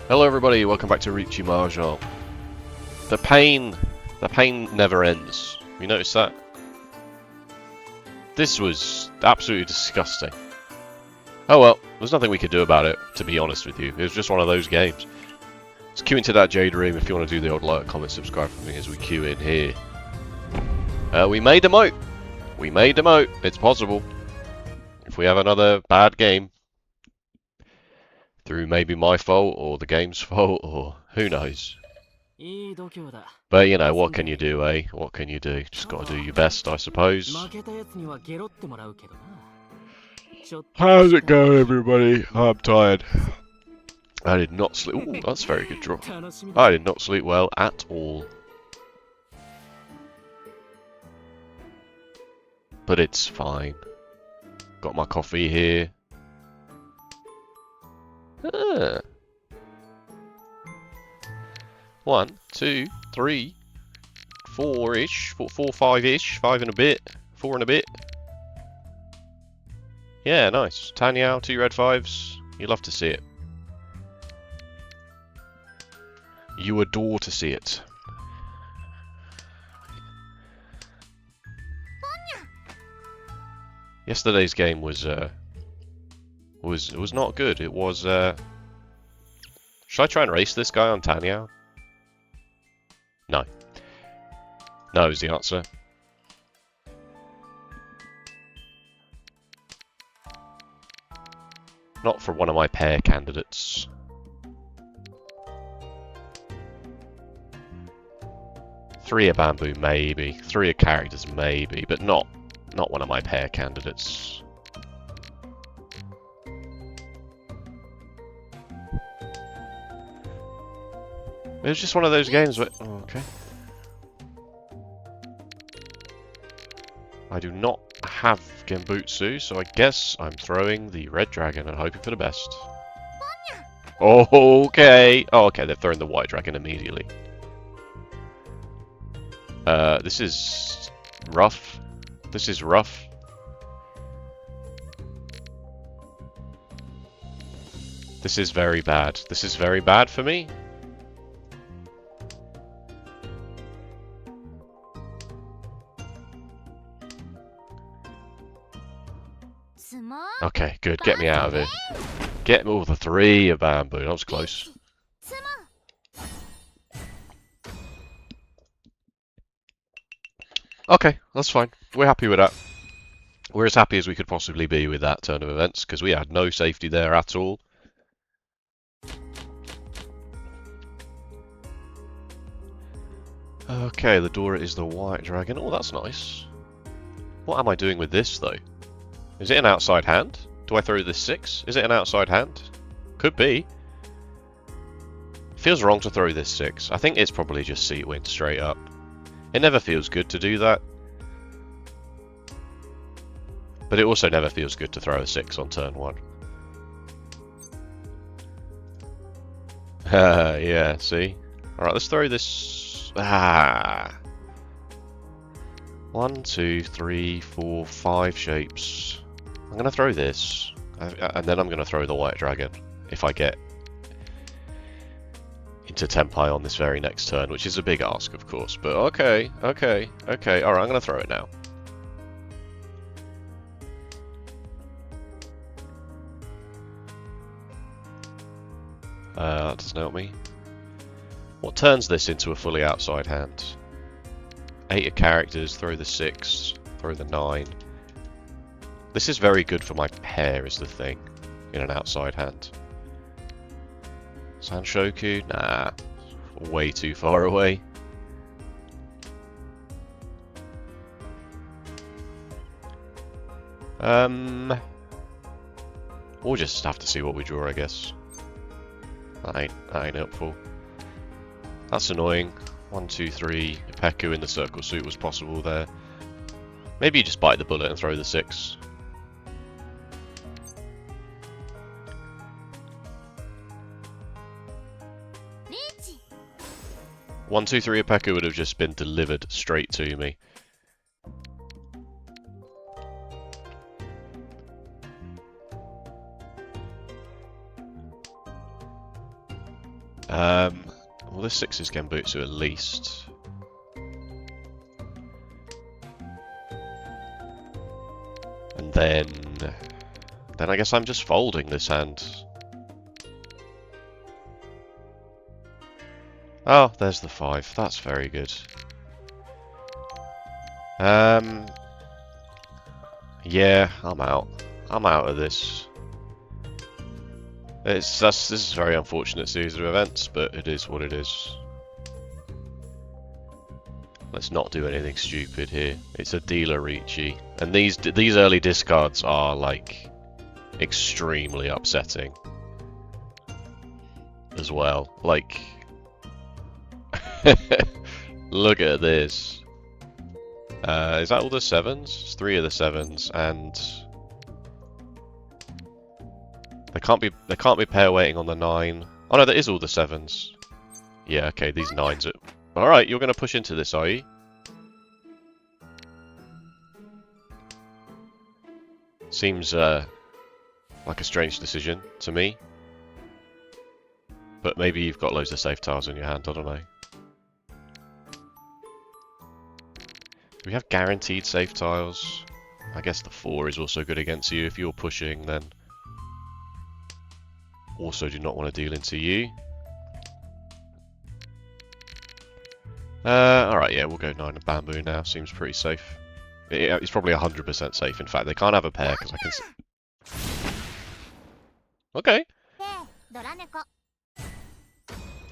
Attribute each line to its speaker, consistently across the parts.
Speaker 1: Hello everybody, welcome back to Riichi Mahjong. The pain never ends. You notice that? This was absolutely disgusting. Oh well, there's nothing we could do about it, to be honest with you. It was just one of those games. Let's queue into that Jade room if you want to do the old like, comment, subscribe for me as we queue in here. We made a moat! We made a moat! It's possible. If we have another bad game, through maybe my fault, or the game's fault, or who knows. But you know, what can you do, eh? What can you do? Just gotta do your best, I suppose. How's it going, everybody? I'm tired. I did not sleep. Ooh, that's a very good draw. I did not sleep well at all. But it's fine. Got my coffee here. Ah. 1, 2, 3, 4-ish, 4, 5-ish, 5 and a bit, 4 and a bit. Yeah, nice. Tanyao, 2 red 5s. You love to see it. You adore to see it. Yesterday's game was not good. It was. Should I try and race this guy on Tanyao? No. No is the answer. Not for one of my pair candidates. Three a bamboo, maybe. 3 a characters, maybe. But not one of my pair candidates. It was just one of those games where... Oh, okay. I do not have Genbutsu, so I guess I'm throwing the red dragon and hoping for the best. Okay. Oh, okay, they've thrown the white dragon immediately. This is rough. This is rough. This is very bad. This is very bad for me. Okay, good. Get me out of here. Get me all the 3 of bamboo. That was close. Okay, that's fine. We're happy with that. We're as happy as we could possibly be with that turn of events, because we had no safety there at all. Okay, the door is the white dragon. Oh, that's nice. What am I doing with this, though? Is it an outside hand? Do I throw this 6? Is it an outside hand? Could be. Feels wrong to throw this 6. I think it's probably just seat win straight up. It never feels good to do that. But it also never feels good to throw a 6 on turn 1. Yeah, see? Alright, let's throw this... 1, 2, 3, 4, 5 shapes. I'm going to throw this, and then I'm going to throw the white dragon if I get into Tenpai on this very next turn, which is a big ask, of course, but okay, alright, I'm going to throw it now. That doesn't help me. What turns this into a fully outside hand? 8 of characters, throw the 6, throw the 9. This is very good for my pair, is the thing, in an outside hand. Sanshoku? Nah, way too far away. We'll just have to see what we draw, I guess. That ain't helpful. That's annoying. 1, 2, 3. Ipeku in the circle suit was possible there. Maybe you just bite the bullet and throw the 6. Riichi. 1, 2, 3 Ipeku would have just been delivered straight to me. Well, this 6 is Genbutsu at least. And then I guess I'm just folding this hand. Oh, there's the 5. That's very good. Yeah, I'm out. I'm out of this. This is a very unfortunate series of events, but it is what it is. Let's not do anything stupid here. It's a dealer Riichi, and these early discards are like extremely upsetting as well. Like, look at this. Is that all the 7s? It's 3 of the 7s, and they can't be pair waiting on the 9. Oh no, that is all the 7s. Yeah, okay, these 9s are... Alright, you're gonna push into this, are you? Seems like a strange decision to me. But maybe you've got loads of safe tiles in your hand, I don't know. Do we have guaranteed safe tiles? I guess the 4 is also good against you. If you're pushing, then also do not want to deal into you. Alright, yeah, we'll go 9 of bamboo now. Seems pretty safe. It's probably 100% safe, in fact. They can't have a pair because I can see... Okay.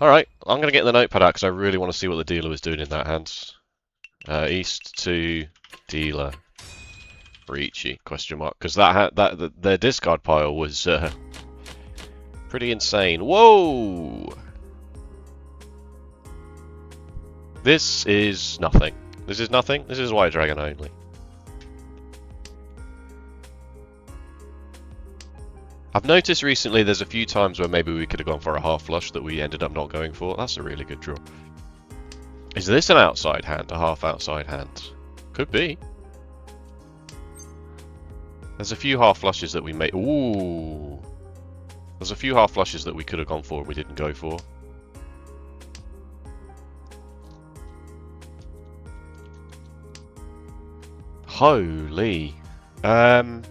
Speaker 1: Alright, I'm going to get the notepad out because I really want to see what the dealer was doing in that hand. East to dealer. Riichi, question mark. Because their discard pile was pretty insane. Whoa! This is nothing. This is nothing. This is White Dragon only. I've noticed recently there's a few times where maybe we could have gone for a half flush that we ended up not going for. That's a really good draw. Is this an outside hand? A half outside hand? Could be. There's a few half flushes that we made. Ooh. There's a few half flushes that we could have gone for we didn't go for. Holy. 1,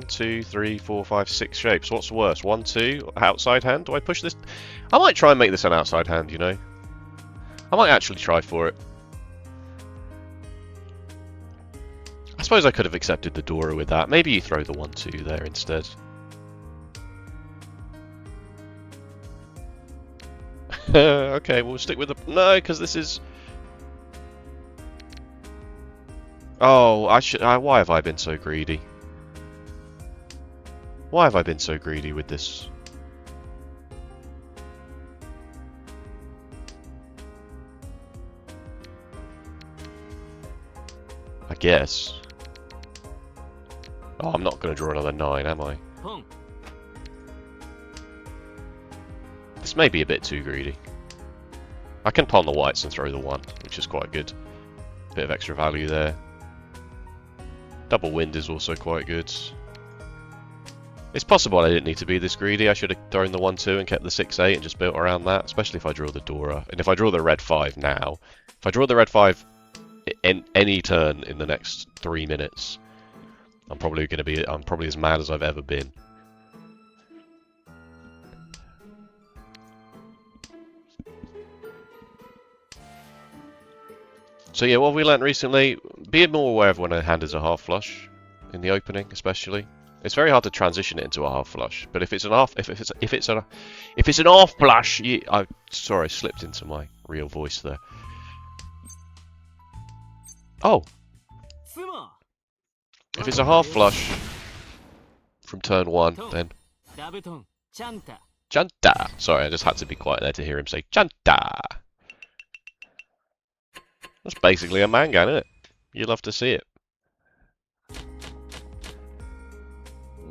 Speaker 1: 2, 3, 4, 5, 6 shapes. What's worse? 1, 2, outside hand? Do I push this? I might try and make this an outside hand, you know. I might actually try for it. I suppose I could have accepted the Dora with that. Maybe you throw the 1, 2 there instead. Okay, we'll stick with the... No, because this is... Oh, why have I been so greedy? Why have I been so greedy with this? I guess. Oh, I'm not going to draw another 9, am I? This may be a bit too greedy. I can pawn the whites and throw the 1, which is quite good. Bit of extra value there. Double wind is also quite good. It's possible I didn't need to be this greedy. I should have thrown the 1, 2 and kept the 6, 8 and just built around that, especially if I draw the Dora. And if I draw the red 5 now, if I draw the red 5 in any turn in the next 3 minutes, I'm probably as mad as I've ever been. So yeah, what have we learnt recently? Be more aware of when a hand is a half flush, in the opening especially. It's very hard to transition it into a half flush, but if it's an half, if it's an half flush, sorry, I slipped into my real voice there. Oh, if it's a half flush from turn 1, then Chanta. Sorry, I just had to be quiet there to hear him say Chanta. That's basically a mangan, isn't it? You love to see it.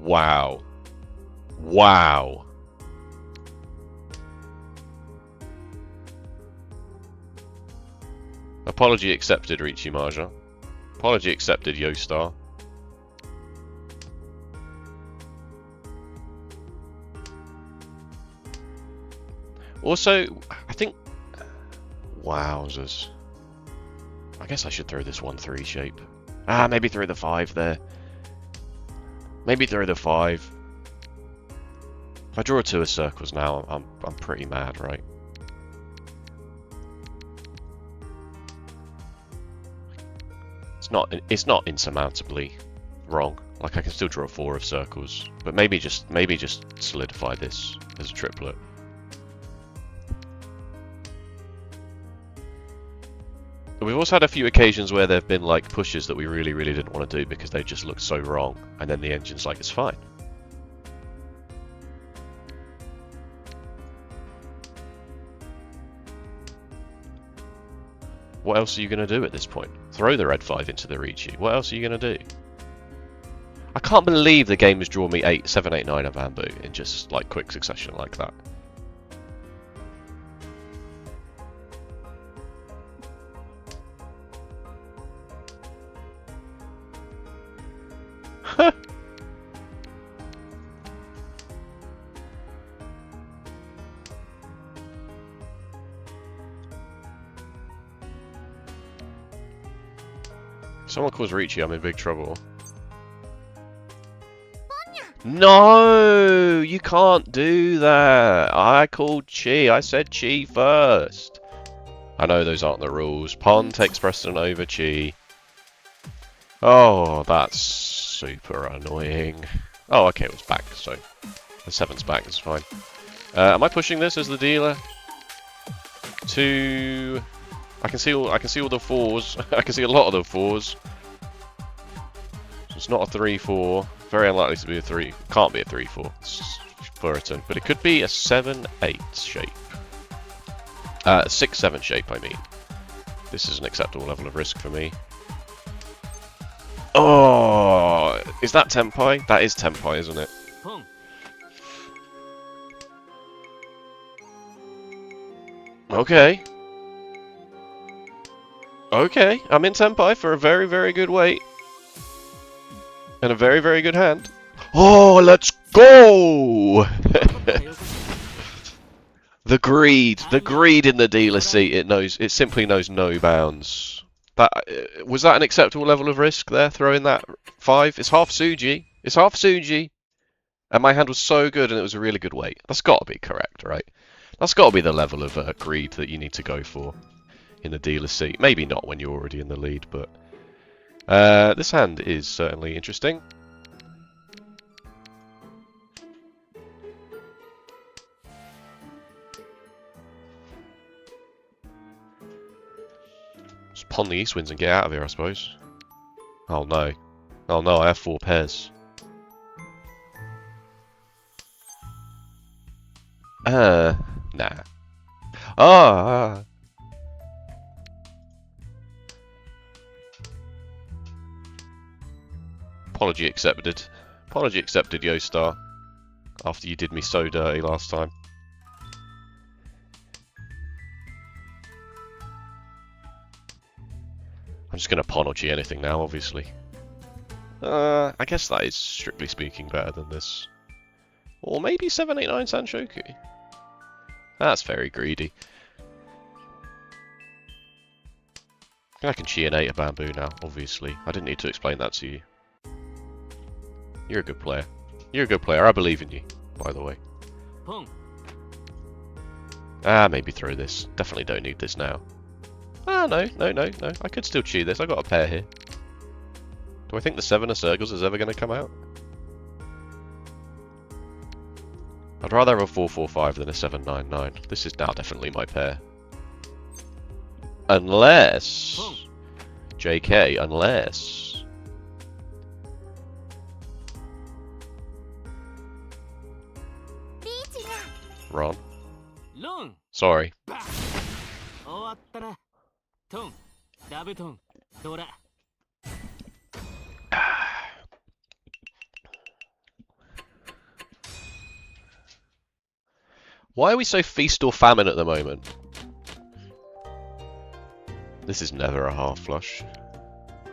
Speaker 1: Wow. Wow. Apology accepted, Riichi Mahjong. Apology accepted, Yostar. Also, I think... Wowzers. I guess I should throw this 1-3 shape. Ah, maybe throw the 5 there. Maybe throw the 5. If I draw 2 of circles now, I'm pretty mad, right? It's not insurmountably wrong. Like, I can still draw 4 of circles, but maybe just solidify this as a triplet. We've also had a few occasions where there have been like pushes that we really didn't want to do because they just looked so wrong, and then the engine's like, it's fine. What else are you going to do at this point? Throw the red 5 into the Riichi. What else are you going to do? I can't believe the game has drawn me 7, 8, 9 of bamboo in just like quick succession like that. If someone calls Riichi, I'm in big trouble. No, you can't do that. I called Chi. I said Chi first. I know those aren't the rules. Pon takes precedent over Chi. Oh, that's super annoying. Oh, okay, it was back, so the 7's back. It's fine. Am I pushing this as the dealer? I can see all the 4s. I can see a lot of the 4s. So it's not a 3-4. Very unlikely to be a 3. Can't be a 3-4. It's Puritan, but it could be a 7-8 shape. 6-7 shape, I mean. This is an acceptable level of risk for me. Oh, is that Tenpai? That is Tenpai, isn't it? Okay. Okay, I'm in Tenpai for a very good weight. And a very good hand. Oh, let's go! The greed in the dealer seat. It simply knows no bounds. Was that an acceptable level of risk there? Throwing that 5. It's half Suji. It's half Suji. And my hand was so good, and it was a really good weight. That's got to be correct, right? That's got to be the level of greed that you need to go for in the dealer seat. Maybe not when you're already in the lead, but this hand is certainly interesting. Just pawn the east winds and get out of here, I suppose. Oh no. Oh no, I have 4 pairs. Nah. Ah. Apology accepted. Apology accepted, Yostar. After you did me so dirty last time. I'm just going to Ponochi anything now, obviously. I guess that is, strictly speaking, better than this. Or maybe 789 Sanshoku. That's very greedy. I can Chi an 8 of bamboo now, obviously. I didn't need to explain that to you. You're a good player. You're a good player. I believe in you, by the way. Ah, maybe throw this. Definitely don't need this now. Ah, no. I could still Chi this. I got a pair here. Do I think the 7 of circles is ever going to come out? I'd rather have a 4-4-5 than a 7-9-9. This is now definitely my pair. Unless... JK, unless... Ron. Sorry. Why are we so feast or famine at the moment? This is never a half flush.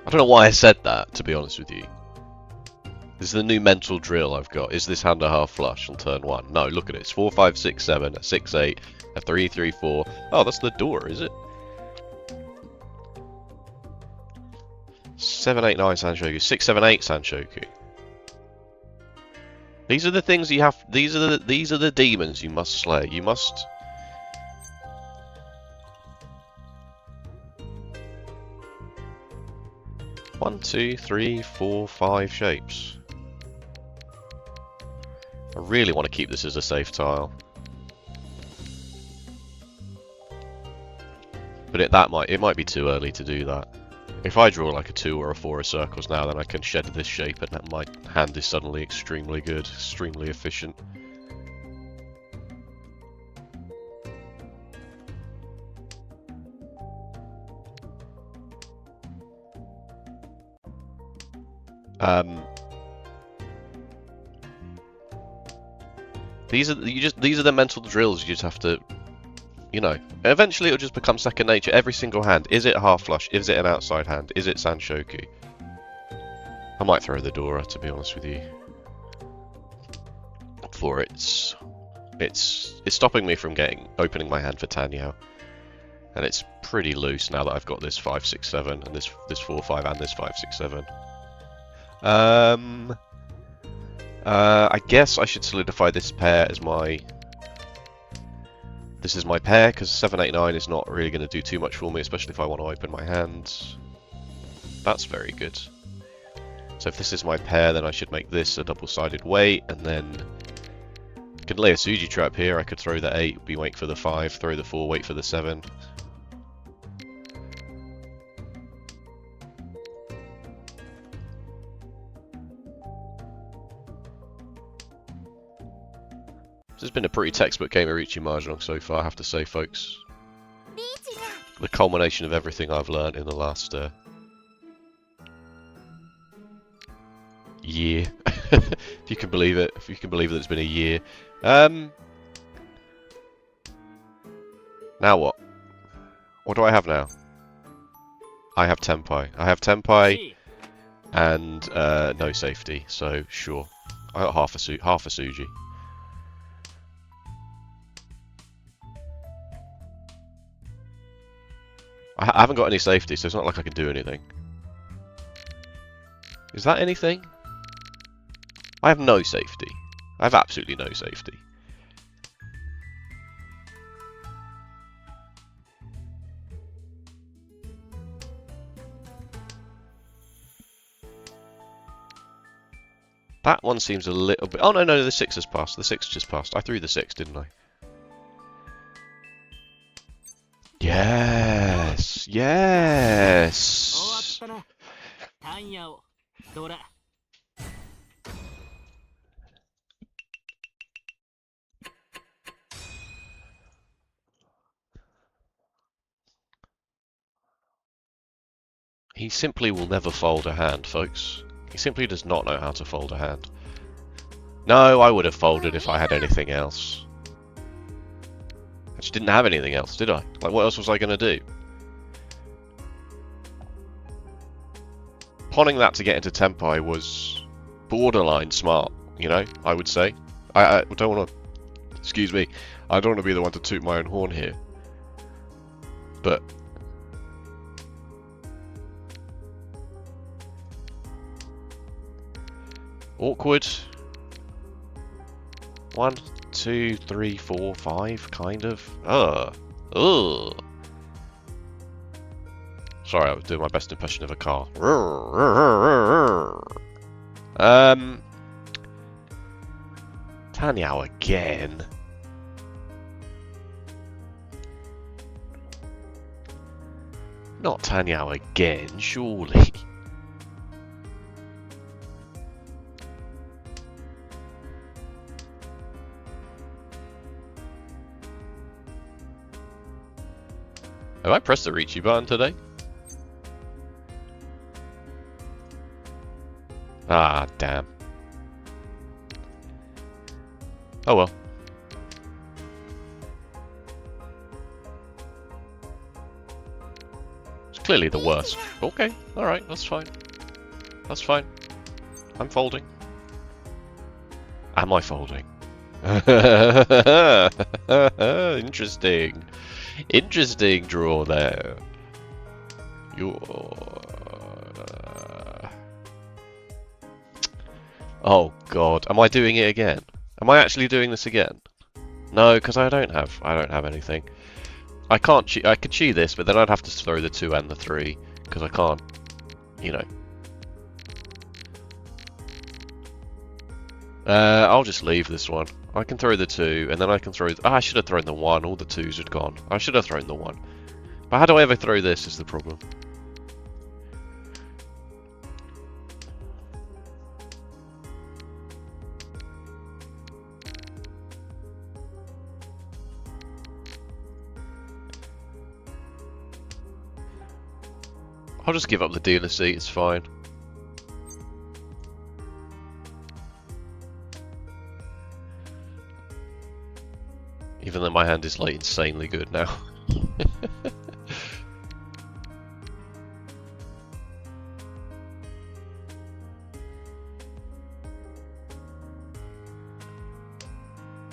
Speaker 1: I don't know why I said that, to be honest with you. This is the new mental drill I've got. Is this hand a half flush on turn 1? No, look at it. It's 4, 5, 6, 7, a 6, 8, A 3, 3, 4. Oh, that's the door, is it? 7, 8, 9 Sanshoku. 6, 7, 8 Sanshoku. These are the things you have. These are the demons you must slay. You must. One, 2, 3, 4, 5 shapes. I really want to keep this as a safe tile. But it might be too early to do that. If I draw like a 2 or a 4 of circles now, then I can shed this shape and my hand is suddenly extremely good, extremely efficient. These are the mental drills you just have to, you know. Eventually it'll just become second nature. Every single hand. Is it a half flush? Is it an outside hand? Is it Sanshoku? I might throw the Dora, to be honest with you. For it's stopping me from opening my hand for Tanyao. And it's pretty loose now that I've got this 5, 6, 7 and this 4, 5 and this 5, 6, 7. I guess I should solidify this pair as my... This is my pair, because 7, 8, 9 is not really going to do too much for me, especially if I want to open my hands. That's very good. So if this is my pair, then I should make this a double-sided weight, and then... I could lay a Suji trap here, I could throw the 8, be wait for the 5, throw the 4, wait for the 7. This has been a pretty textbook game of Riichi Mahjong so far, I have to say, folks. The culmination of everything I've learned in the last year. If you can believe it. If you can believe that it's been a year. Now what? What do I have now? I have Tenpai. I have Tenpai and no safety, so sure. I got half a Suji. I haven't got any safety, so it's not like I can do anything. Is that anything? I have no safety. I have absolutely no safety. That one seems a little bit... Oh, no, the 6 has passed. The 6 just passed. I threw the 6, didn't I? Yes! Yes! He simply will never fold a hand, folks. He simply does not know how to fold a hand. No, I would have folded if I had anything else. I just didn't have anything else, did I? Like, what else was I going to do? Pawning that to get into Tenpai was borderline smart, you know, I would say. I don't want to... Excuse me. I don't want to be the one to toot my own horn here. But... awkward. 1, 2, 3, 4, 5, kind of. Ugh. Sorry, I was doing my best impression of a car. Tanyao again. Not Tanyao again, surely. Have I pressed the Riichi button today? Ah, damn. Oh well. It's clearly the worst. Okay, alright, that's fine. That's fine. I'm folding. Am I folding? Interesting. Interesting draw there. Oh god, am I doing it again? Am I actually doing this again? No, because I don't have anything. I can't I could cheat this, but then I'd have to throw the 2 and the 3 because I can't, you know. I'll just leave this one. I can throw the 2, and then I can throw... Oh, I should have thrown the 1. All the 2s had gone. I should have thrown the 1. But how do I ever throw this is the problem. I'll just give up the dealer seat, it's fine. Even though my hand is like insanely good now.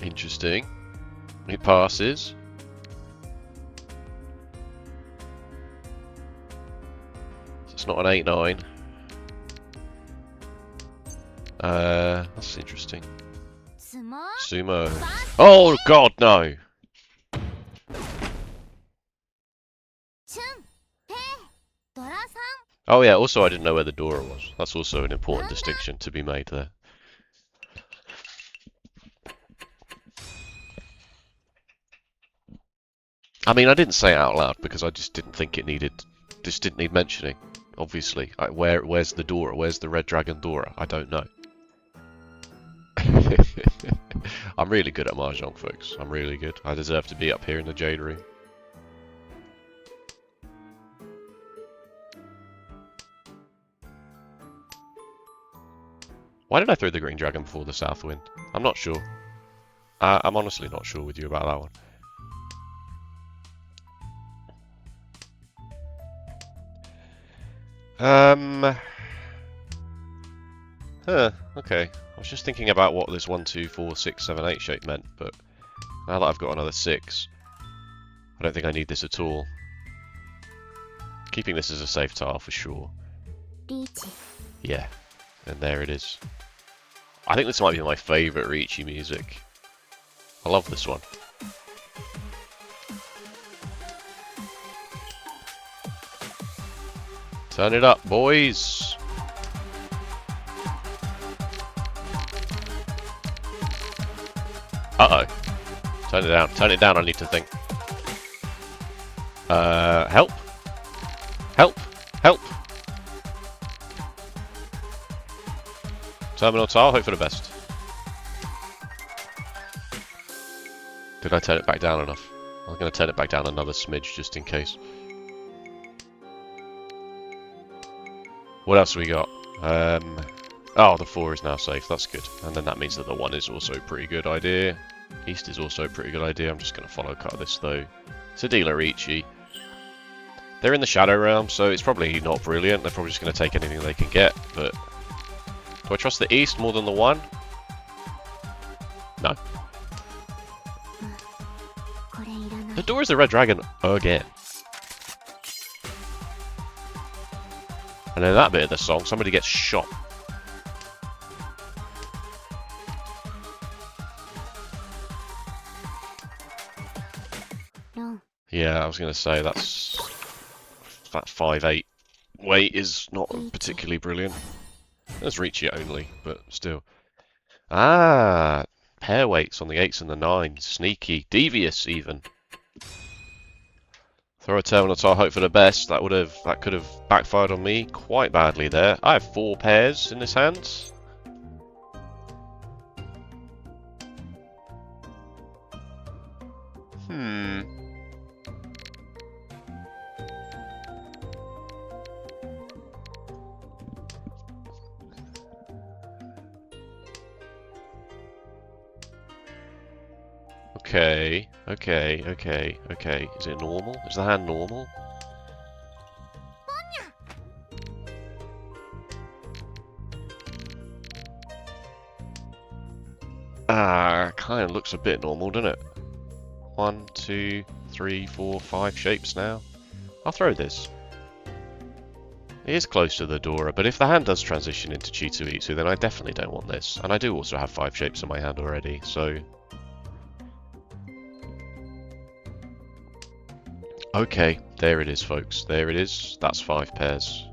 Speaker 1: Interesting. It passes. So it's not an 8-9. That's interesting. Sumo. Oh god, no! Oh yeah, also I didn't know where the Dora was. That's also an important distinction to be made there. I mean, I didn't say it out loud because I just didn't think it needed... Just didn't need mentioning, obviously. Where's the Dora? Where's the Red Dragon Dora? I don't know. I'm really good at Mahjong, folks. I'm really good. I deserve to be up here in the Jade room. Why did I throw the Green Dragon before the South Wind? I'm not sure. I'm honestly not sure with you about that one. Okay. I was just thinking about what this 1, 2, 4, 6, 7, 8 shape meant, but now that I've got another 6, I don't think I need this at all. Keeping this as a safe tile for sure.
Speaker 2: Riichi.
Speaker 1: Yeah, and there it is. I think this might be my favourite Riichi music. I love this one. Turn it up, boys! Uh-oh. Turn it down. Turn it down, I need to think. Help? Help! Help! Terminal tile, hope for the best. Did I turn it back down enough? I'm going to turn it back down another smidge just in case. What else have we got? Oh, the 4 is now safe, that's good. And then that means that the 1 is also a pretty good idea. East is also a pretty good idea. I'm just going to follow cut this though. It's a dealer Riichi. They're in the Shadow Realm, so it's probably not brilliant. They're probably just going to take anything they can get, but... Do I trust the East more than the 1? No. The door is the Red Dragon again. And in that bit of the song, somebody gets shot.
Speaker 2: No.
Speaker 1: Yeah, I was going to say that 5-8 weight is not particularly brilliant. There's Riichi only, but still. Ah, pair weights on the 8s and the 9s. Sneaky, devious even. Throw a terminal tile, hope for the best. That could have backfired on me quite badly there. I have 4 pairs in this hand. Okay. Is it normal? Is the hand normal? kind of looks a bit normal, doesn't it? 1, 2, 3, 4, 5 shapes now. I'll throw this. It is close to the Dora, but if the hand does transition into Chitu Itsu, then I definitely don't want this. And I do also have 5 shapes in my hand already, so... Okay, there it is, folks. There it is. That's 5 pairs.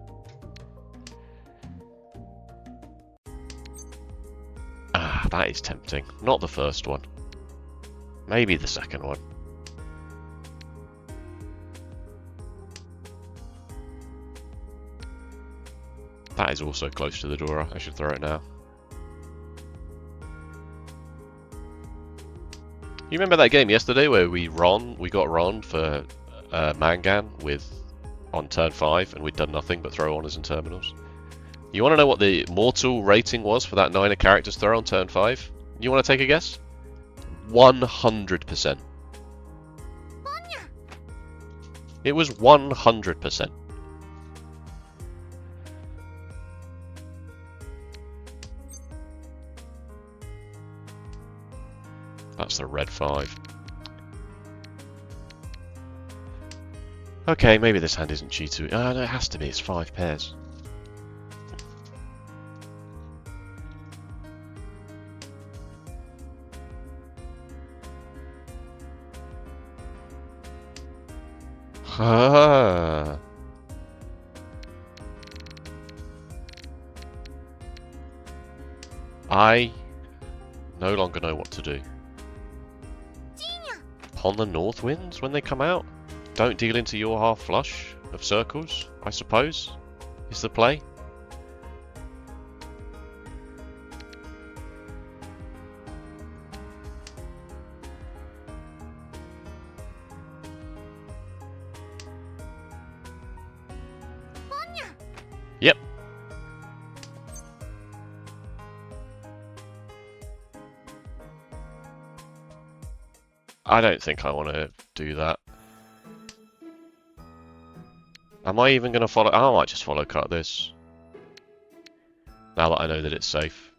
Speaker 1: That is tempting. Not the first one. Maybe the second one. That is also close to the Dora. I should throw it now. You remember that game yesterday where we got Ron for Mangan on turn 5 and we'd done nothing but throw honors and terminals? You want to know what the mortal rating was for that 9 of characters throw on turn 5? You want to take a guess? 100%. It was 100%. That's the red 5. Okay, maybe this hand isn't Chitu. No, it has to be. It's 5 pairs. Ah. I no longer know what to do. Upon the north winds when they come out? Don't deal into your half flush of circles, I suppose, is the play. Yep. I don't think I want to do that. Am I even going to follow? I might just follow cut this. Now that I know that it's safe.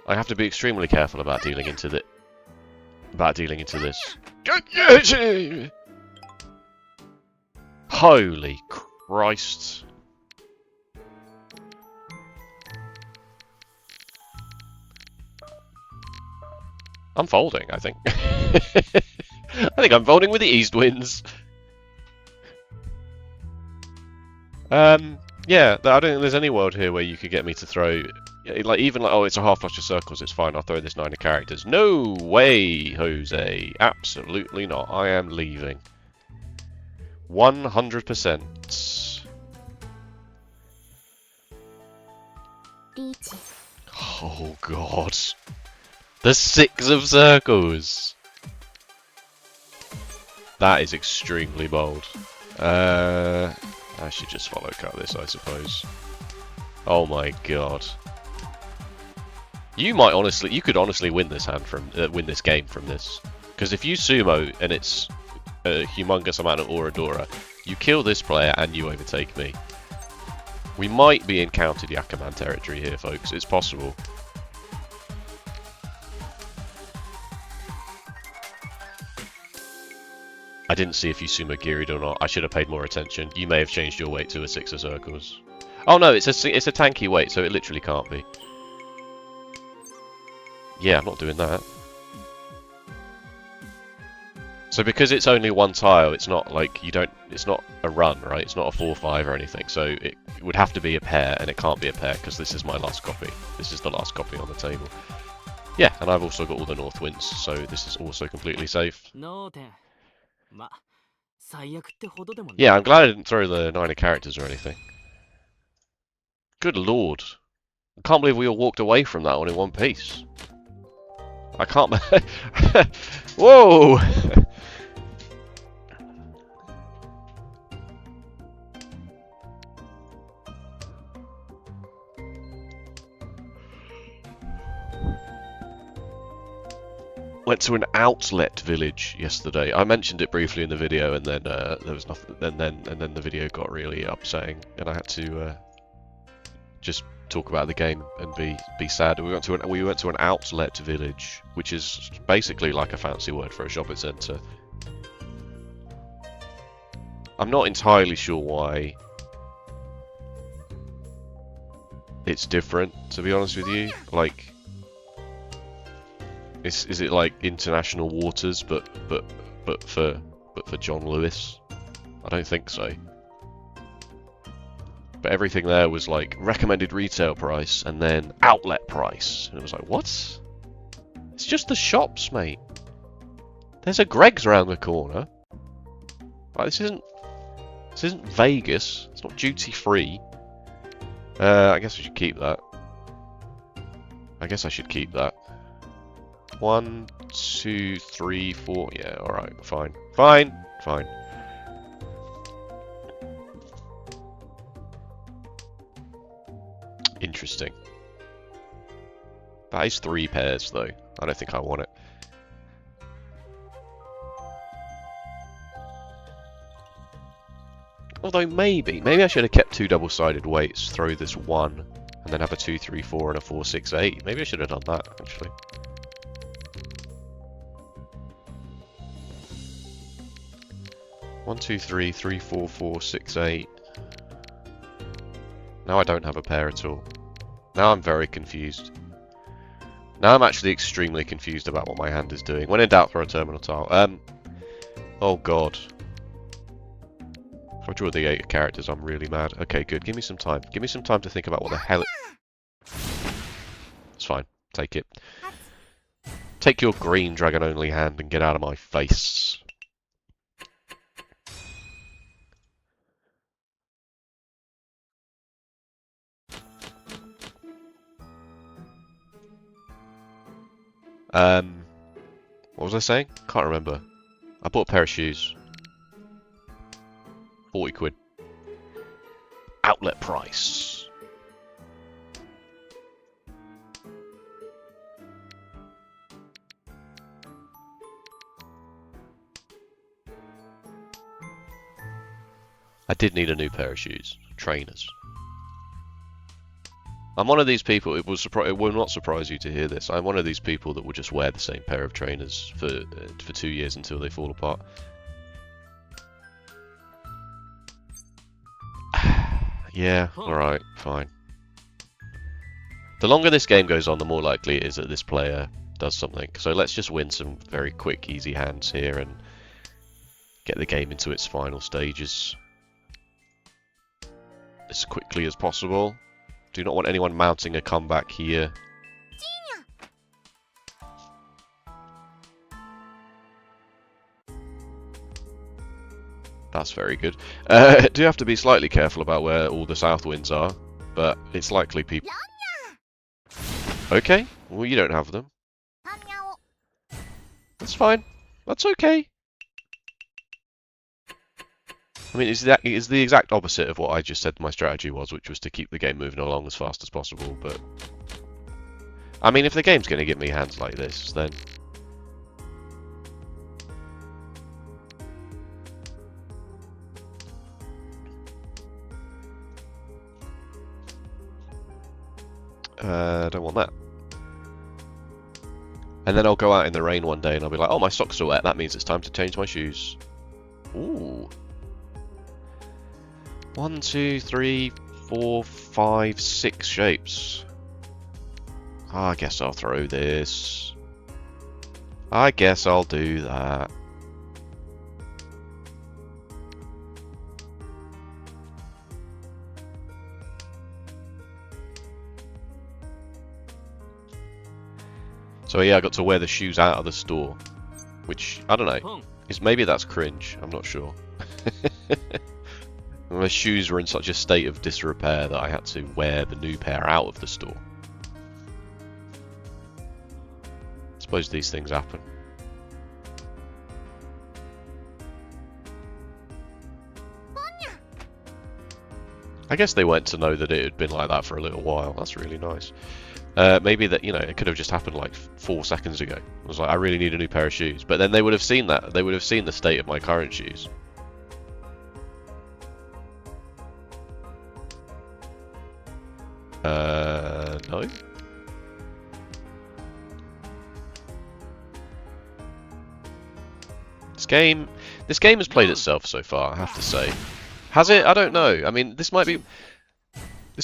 Speaker 1: I have to be extremely careful about dealing into this. Holy Christ. I'm folding, I think. I think I'm folding with the east winds. Yeah, I don't think there's any world here where you could get me to throw, like, even like, oh, it's a half flush of circles, it's fine, I'll throw this 9 of characters. No way, Jose. Absolutely not. I am leaving. 100%.
Speaker 2: Riichi.
Speaker 1: Oh, God. The 6 of circles. That is extremely bold. I should just follow cut this, I suppose. Oh my god. You could honestly win this hand from win this game from this, because if you sumo and it's a humongous amount of Oradora, you kill this player and you overtake me. We might be in counted Yakuman territory here, folks. It's possible. I didn't see if you sumo giried or not. I should have paid more attention. You may have changed your weight to a 6 of circles. Oh no, it's a tanky weight, so it literally can't be. Yeah, I'm not doing that. So because it's only one tile, it's not like it's not a run, right? It's not a 4-5 or anything. So it would have to be a pair, and it can't be a pair because this is my last copy. This is the last copy on the table. Yeah, and I've also got all the north winds, so this is also completely safe. Yeah, I'm glad I didn't throw the 9 of characters or anything. Good lord. I can't believe we all walked away from that one in one piece. I can't... Whoa! Went to an outlet village yesterday. I mentioned it briefly in the video, and then there was nothing. And then the video got really upsetting, and I had to just talk about the game and be sad. We went to an outlet village, which is basically like a fancy word for a shopping centre. I'm not entirely sure why it's different, to be honest with you. Like, is it like international waters, but for John Lewis? I don't think so. But everything there was like recommended retail price and then outlet price. And it was like, what? It's just the shops, mate. There's a Greggs around the corner. Like, this isn't Vegas. It's not duty free. I guess I should keep that. I guess I should keep that. 1, 2, 3, 4. Yeah, alright, fine. Fine. Interesting. That is 3 pairs, though. I don't think I want it. Although maybe I should have kept 2 double-sided weights, throw this 1, and then have a 2, 3, 4 and a 4, 6, 8. Maybe I should have done that, actually. One, 2, 3, 3, 4, 4, 6, 8. Now I don't have a pair at all. Now I'm very confused. Now I'm actually extremely confused about what my hand is doing. When in doubt, throw a terminal tile. Oh god. If I draw the 8 characters, I'm really mad. Okay, good. Give me some time. Give me some time to think about what the hell It's fine. Take it. Take your green dragon-only hand and get out of my face. What was I saying? Can't remember. I bought a pair of shoes. 40 quid. Outlet price. I did need a new pair of shoes. Trainers. I'm one of these people, it will not surprise you to hear this, I'm one of these people that will just wear the same pair of trainers for 2 years until they fall apart. Yeah, alright, fine. The longer this game goes on, the more likely it is that this player does something. So let's just win some very quick, easy hands here and get the game into its final stages as quickly as possible. Do not want anyone mounting a comeback here. That's very good. Do have to be slightly careful about where all the south winds are, but it's likely people... Okay, well you don't have them. That's fine. That's okay. I mean, it's the exact opposite of what I just said my strategy was, which was to keep the game moving along as fast as possible, but... I mean, if the game's going to give me hands like this, then... I don't want that. And then I'll go out in the rain one day and I'll be like, oh, my socks are wet, that means it's time to change my shoes. Ooh. 1, 2, 3, 4, 5, 6 shapes. I guess I'll throw this. I guess I'll do that. So yeah, I got to wear the shoes out of the store, which, I don't know, maybe that's cringe, I'm not sure. My shoes were in such a state of disrepair that I had to wear the new pair out of the store. I suppose these things happen. I guess they went to know that it had been like that for a little while. That's really nice. Maybe that, you know, it could have just happened like 4 seconds ago. I was like, I really need a new pair of shoes. But then they would have seen that. They would have seen the state of my current shoes. No. This game has played itself so far, I have to say. Has it? I don't know. I mean, this might be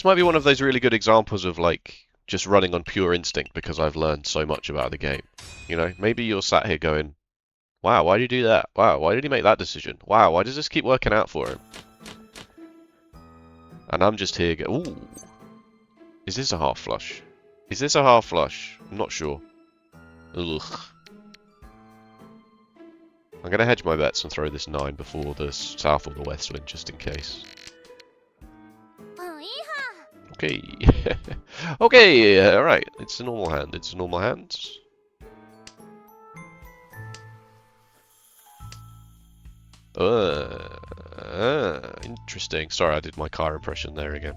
Speaker 1: one of those really good examples of like just running on pure instinct because I've learned so much about the game. You know, maybe you're sat here going, "Wow, why did he do that? Wow, why did he make that decision? Wow, why does this keep working out for him?" And I'm just here ooh. Is this a half flush? Is this a half flush? I'm not sure. Ugh. I'm going to hedge my bets and throw this 9 before the south or the west wind, just in case. Okay. Okay, alright. It's a normal hand. It's a normal hand. Interesting. Sorry, I did my car impression there again.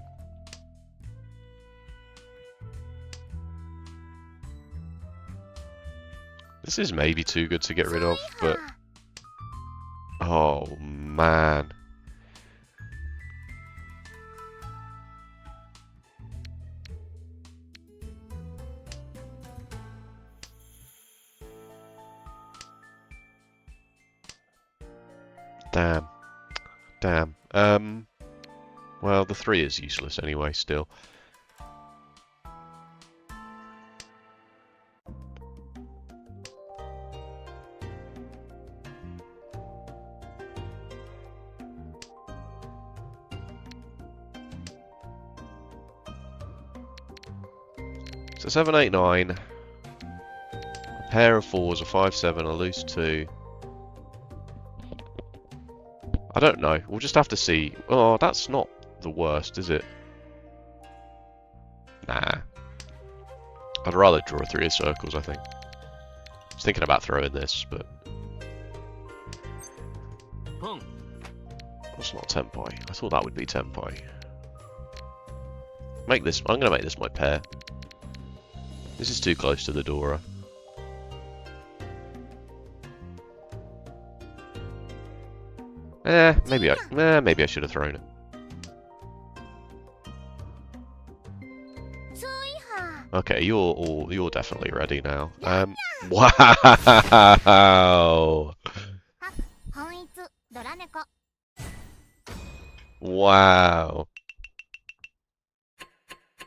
Speaker 1: This is maybe too good to get rid of, but... Oh, man. Damn. Damn. Well, the 3 is useless anyway, still. So 7, 8, 9. A pair of 4s, a 5, 7, a loose 2. I don't know. We'll just have to see. Oh, that's not the worst, is it? Nah. I'd rather draw 3 of circles, I think. I was thinking about throwing this, but... That's not Tenpai. I thought that would be Tenpai. Make this... I'm going to make this my pair. This is too close to the Dora. Maybe I should have thrown it. Okay, you're definitely ready now. Wow! Wow!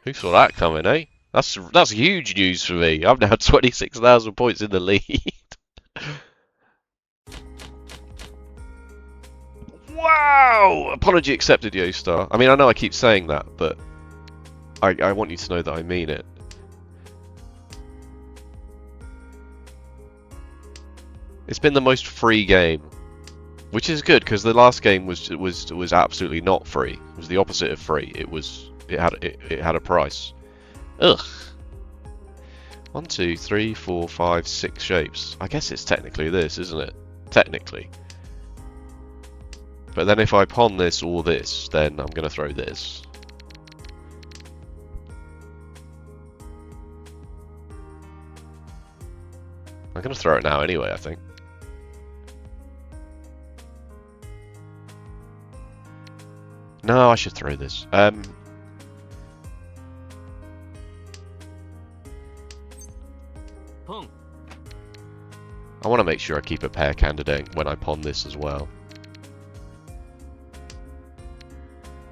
Speaker 1: Who saw that coming, eh? That's huge news for me. I'm now 26,000 points in the lead. Wow! Apology accepted, Yo-Star. I mean, I know I keep saying that, but I want you to know that I mean it. It's been the most free game, which is good because the last game was absolutely not free. It was the opposite of free. It had a price. Ugh. 1, 2, 3, 4, 5, 6 shapes. I guess it's technically this, isn't it? Technically. But then if I pawn this or this, then I'm going to throw this. I'm going to throw it now anyway, I think. No, I should throw this. I want to make sure I keep a pair candidate when I pawn this as well.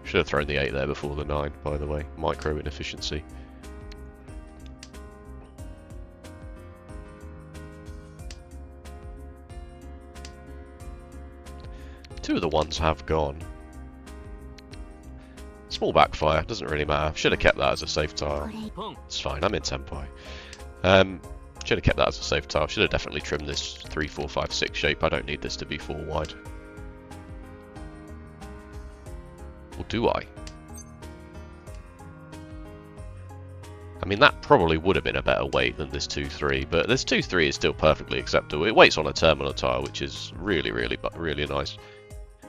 Speaker 1: Should have thrown the 8 there before the 9, by the way. Micro inefficiency. Two of the 1s have gone. Small backfire, doesn't really matter. Should have kept that as a safe tile. It's fine, I'm in Tenpai. Should have kept that as a safe tile. Should have definitely trimmed this 3, 4, 5, 6 shape. I don't need this to be 4 wide. Or do I? I mean, that probably would have been a better weight than this 2-3, but this 2-3 is still perfectly acceptable. It weights on a terminal tile, which is really, really, really nice.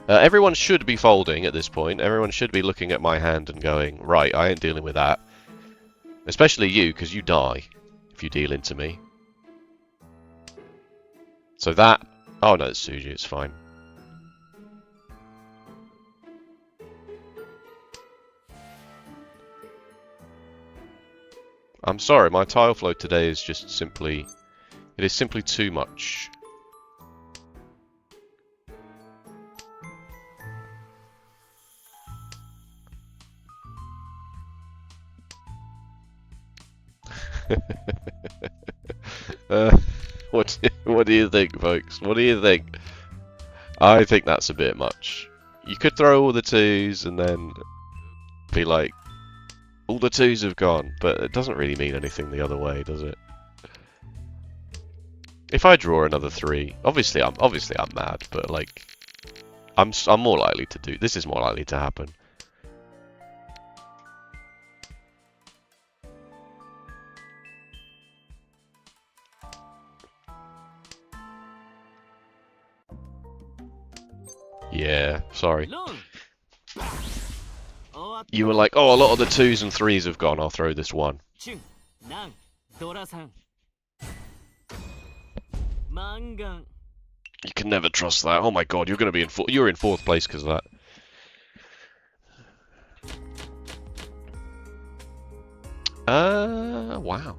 Speaker 1: Everyone should be folding at this point. Everyone should be looking at my hand and going, right, I ain't dealing with that. Especially you, because you die if you deal into me. So that... Oh no, it's Suji, it's fine. I'm sorry, my tile flow today is just simply... It is simply too much. What do you think, folks? What do you think? I think that's a bit much. You could throw all the twos and then be like, all the twos have gone, but it doesn't really mean anything the other way, does it? If I draw another three, obviously I'm mad, but like, I'm more likely to do. This is more likely to happen. Yeah, sorry. You were like, oh, a lot of the twos and threes have gone. I'll throw this one. You can never trust that. Oh my god, you're going to be you're in fourth place because of that. Wow.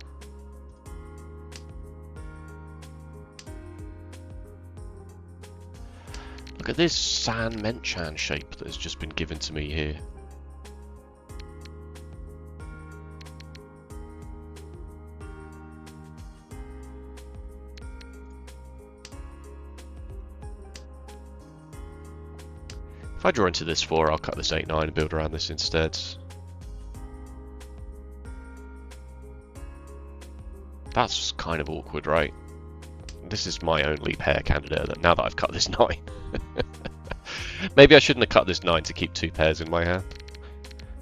Speaker 1: Look at this San Menchan shape that has just been given to me here. If I draw into this 4, I'll cut this 8-9 and build around this instead. That's kind of awkward, right? This is my only pair candidate now that I've cut this 9. Maybe I shouldn't have cut this 9 to keep 2 pairs in my hand.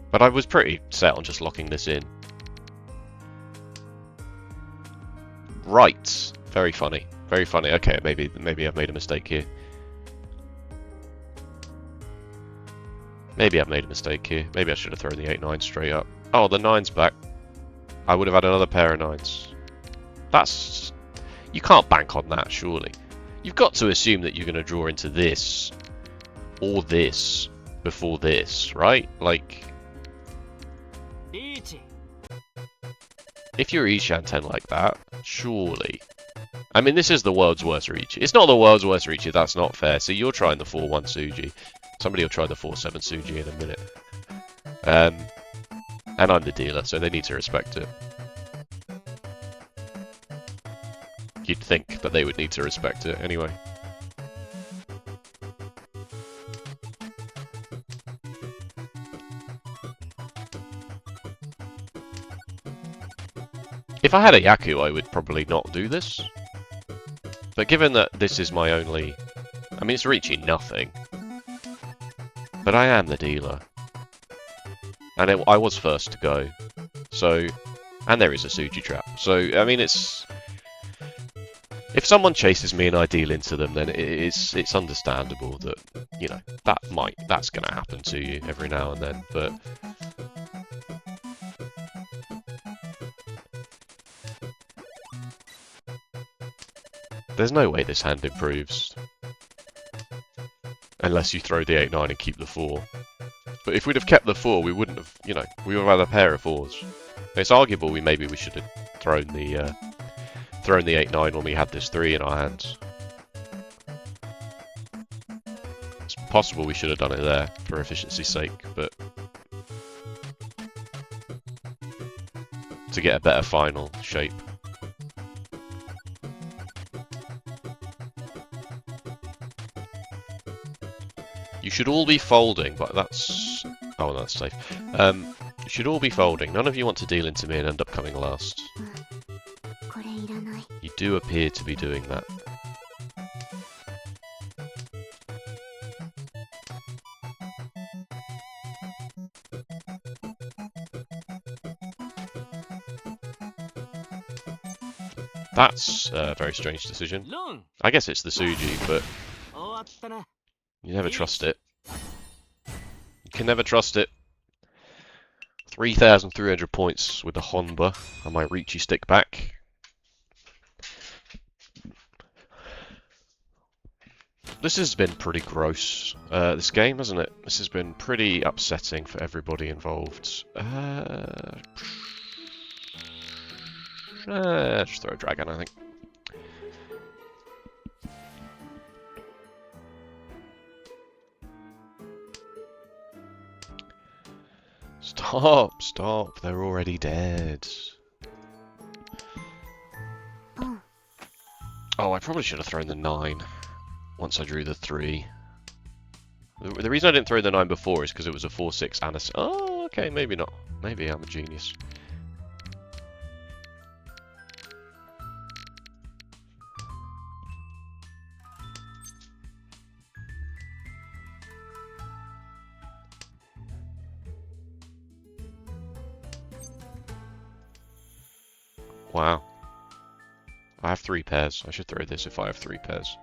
Speaker 1: But I was pretty set on just locking this in. Right. Very funny. Very funny. Okay, maybe I've made a mistake here. Maybe I've made a mistake here. Maybe I should have thrown the 8-9 straight up. Oh, the 9's back. I would have had another pair of 9s. That's... You can't bank on that, surely. You've got to assume that you're going to draw into this or this before this, right? Like... If you're Riichi 10 like that, surely... I mean, this is the world's worst Riichi. It's not the world's worst Riichi, that's not fair. So you're trying the 4-1 Suji. Somebody will try the 4-7 Suji in a minute. And I'm the dealer, so they need to respect it. You'd think that they would need to respect it anyway. If I had a Yaku, I would probably not do this. But given that this is my only... I mean, it's Riichi nothing. But I am the dealer. And I was first to go. So... And there is a Suji trap. So, I mean, it's... If someone chases me and I deal into them, then it's understandable that, you know, that's going to happen to you every now and then, but... There's no way this hand improves. Unless you throw the 8-9 and keep the 4. But if we'd have kept the 4, we wouldn't have, you know, we would have had a pair of 4s. It's arguable maybe we should have thrown the 8-9 when we had this 3 in our hands. It's possible we should have done it there for efficiency's sake, but to get a better final shape. You should all be folding, but that's... Oh, that's safe. You should all be folding. None of you want to deal into me and end up coming last. You do appear to be doing that. That's a very strange decision. I guess it's the Suji, but you never trust it. You can never trust it. 3,300 points with the Honba. I might Riichi stick back. This has been pretty gross, this game, hasn't it? This has been pretty upsetting for everybody involved. Just throw a dragon, I think. Stop, stop, they're already dead. Oh, I probably should have thrown the 9 once I drew the 3. The reason I didn't throw the 9 before is because it was a 4-6 and a... Oh, okay, maybe not. Maybe I'm a genius. Wow. I have 3 pairs. I should throw this if I have 3 pairs.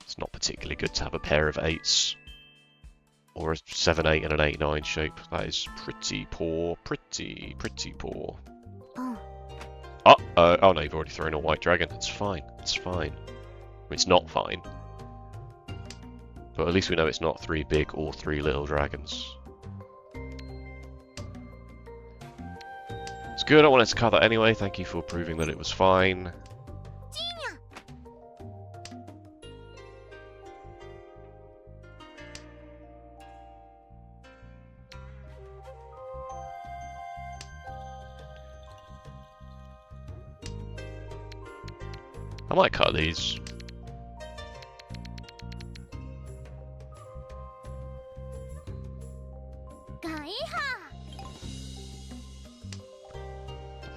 Speaker 1: It's not particularly good to have a pair of 8s. Or a 7-8 and an 8-9 shape. That is pretty poor. Pretty poor. Oh no, you've already thrown a white dragon. It's fine. It's fine. It's not fine. But at least we know it's not 3 big or 3 little dragons. It's good, I wanted to cut that anyway. Thank you for proving that it was fine. I might cut these.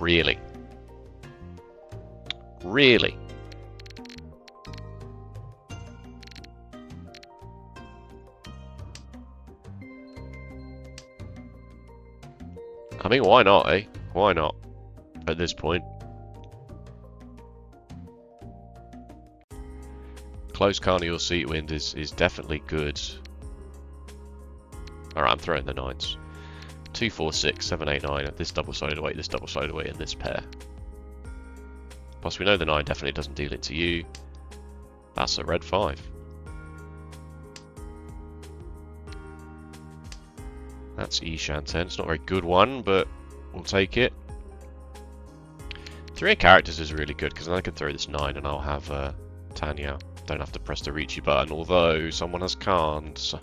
Speaker 1: Really? Really? I mean, why not, eh? Why not? At this point. Close Carnival Seat Wind is definitely good. Alright, I'm throwing the 9s. 2, 4, 6, 7, 8, 9. This double-sided weight, this double-sided weight, and this pair. Plus, we know the 9 definitely doesn't deal it to you. That's a red 5. That's Ishan 10. It's not a very good one, but we'll take it. 3 characters is really good, because then I can throw this 9 and I'll have Tanya. Don't have to press the Riichi button, although someone has can't, so...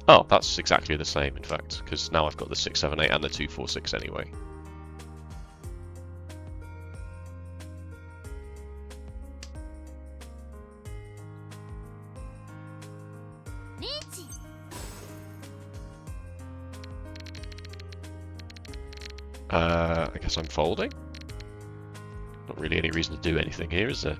Speaker 1: Oh, that's exactly the same, in fact, because now I've got the 6, 7, 8 and the 2, 4, 6 anyway. I guess I'm folding? Not really any reason to do anything here, is there?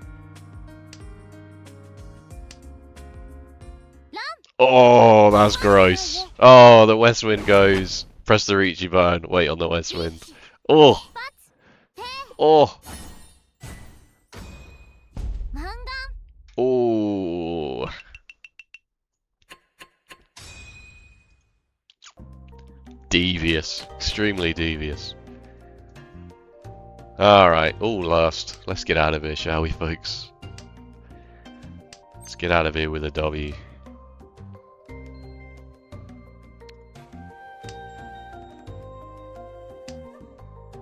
Speaker 1: Oh, that's gross. Oh, the west wind goes. Press the Riichi button. Wait on the west wind. Oh. Oh. Oh. Devious. Extremely devious. Alright. Oh, last. Let's get out of here, shall we, folks? Let's get out of here with a W.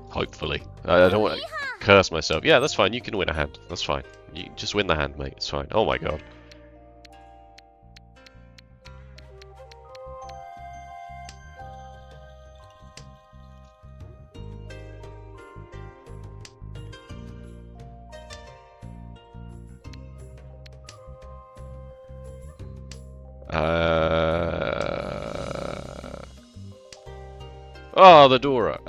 Speaker 1: Hopefully. I don't want to curse myself. Yeah, that's fine. You can win a hand. That's fine. You just win the hand, mate. It's fine. Oh my god. Oh, the Dora.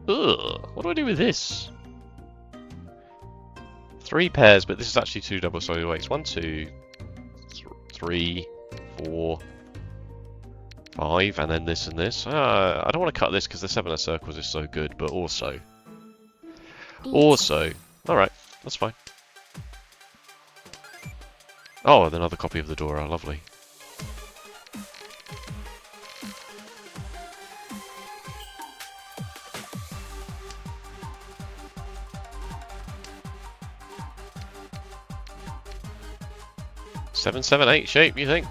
Speaker 1: Ugh, what do I do with this? 3 pairs, but this is actually 2 double-sided weights. 1, 2, 3, 4, 5, and then this and this. I don't want to cut this because the 7 of circles is so good, but also, alright, that's fine. Oh, and another copy of the Dora, lovely. Seven, 7, 8 shape, you think?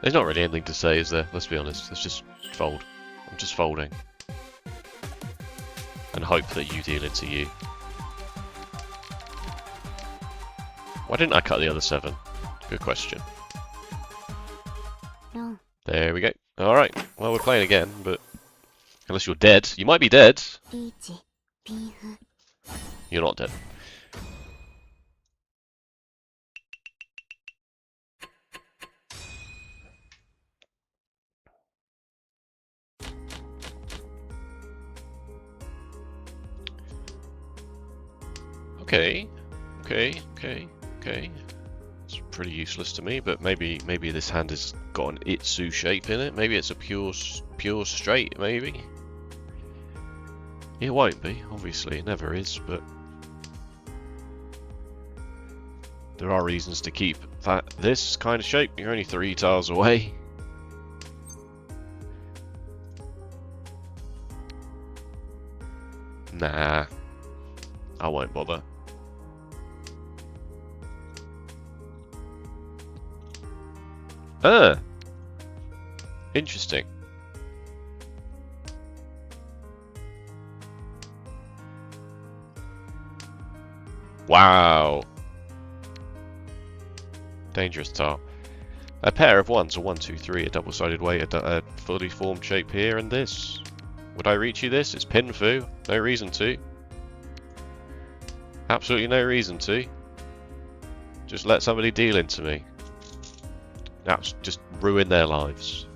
Speaker 1: There's not really anything to say, is there? Let's be honest. Let's just fold. I'm just folding. And hope that you deal into you. Why didn't I cut the other 7? Good question.
Speaker 2: No.
Speaker 1: There we go. Alright, well we're playing again, but... Unless you're dead. You might be dead.
Speaker 2: Riichi, Pinfu.
Speaker 1: You're not dead. Okay. It's pretty useless to me, but maybe this hand has got an Itsu shape in it. Maybe it's a pure straight, maybe. It won't be, obviously, it never is, but there are reasons to keep this kind of shape. You're only 3 tiles away. Nah, I won't bother. Interesting. Wow. Dangerous tile. A pair of ones, a 1, 2, 3, a double-sided weight, a fully formed shape here, and this. Would I reach you this? It's Pinfu. No reason to. Absolutely no reason to. Just let somebody deal into me. That's just ruin their lives.